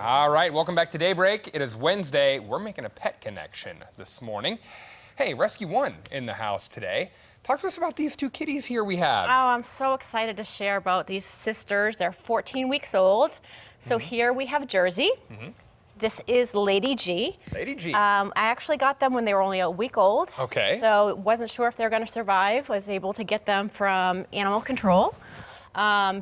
All right, welcome back to Daybreak. It is Wednesday. We're making a pet connection this morning. Hey, Rescue One in the house today. Talk to us about these two kitties here we have. Oh, I'm so excited to share about these sisters. They're 14 weeks old. So here we have Jersey. This is Lady G. Lady G. I actually got them when they were only a week old. Okay. So wasn't sure if they were going to survive. Was able to get them from animal control.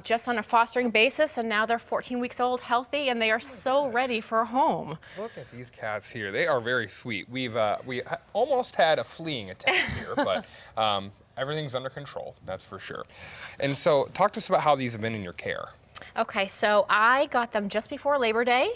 Just on a fostering basis, and now they're 14 weeks old, healthy, and they are so ready for a home. Look at these cats here. They are very sweet. We almost had a fleeing attempt here, but everything's under control, that's for sure. And so talk to us about how these have been in your care. Okay, so I got them just before Labor Day,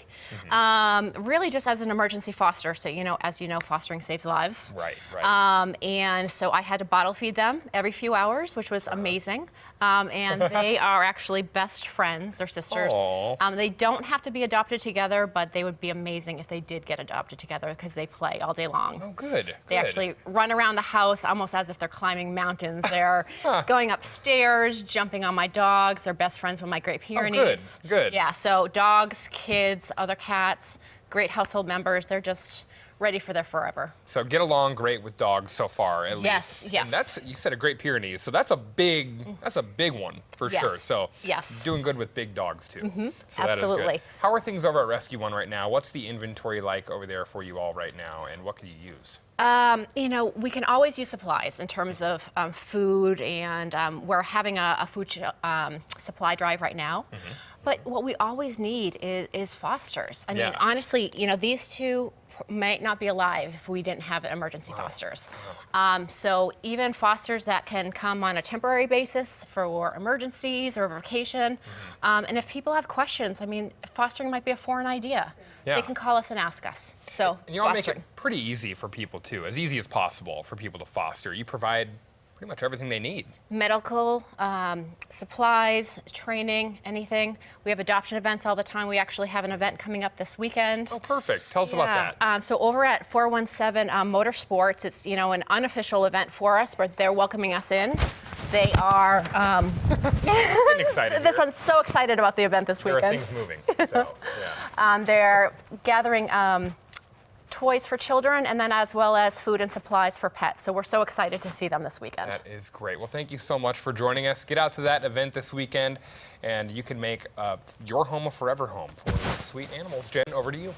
really just as an emergency foster. So, as you know, fostering saves lives. Right, right. And so I had to bottle feed them every few hours, which was amazing. And they are actually best friends. They're sisters. They don't have to be adopted together, but they would be amazing if they did get adopted together because they play all day long. Oh, good. They actually run around the house almost as if they're climbing mountains. They're going upstairs, jumping on my dogs. They're best friends with my Great Pyrenees. Oh, good. Yeah, so dogs, kids, other cats, great household members. They're just ready for their forever. So get along great with dogs so far, at least. Yes. And that's, you said a Great Pyrenees, so that's a big one for sure. So doing good with big dogs too. So that is good. How are things over at Rescue One right now? What's the inventory like over there for you all right now, and what can you use? We can always use supplies in terms of food, and we're having a food supply drive right now. But what we always need is fosters. I mean, honestly, these two might not be alive if we didn't have emergency fosters. So even fosters that can come on a temporary basis for emergencies or vacation. And if people have questions, I mean, fostering might be a foreign idea. They can call us and ask us. So and you all make it pretty easy for people too, as easy as possible for people to foster. You provide pretty much everything they need. Medical, supplies, training, anything. We have adoption events all the time. We actually have an event coming up this weekend. Oh, perfect. Tell us about that. So over at 417 Motorsports, it's an unofficial event for us, but they're welcoming us in. They are. Excited. This one's so excited about the event this weekend. There are things moving. So, they're gathering toys for children, and then as well as food and supplies for pets. So we're so excited to see them this weekend. That is great. Well, thank you so much for joining us. Get out to that event this weekend, and you can make your home a forever home for these sweet animals. Jen, over to you.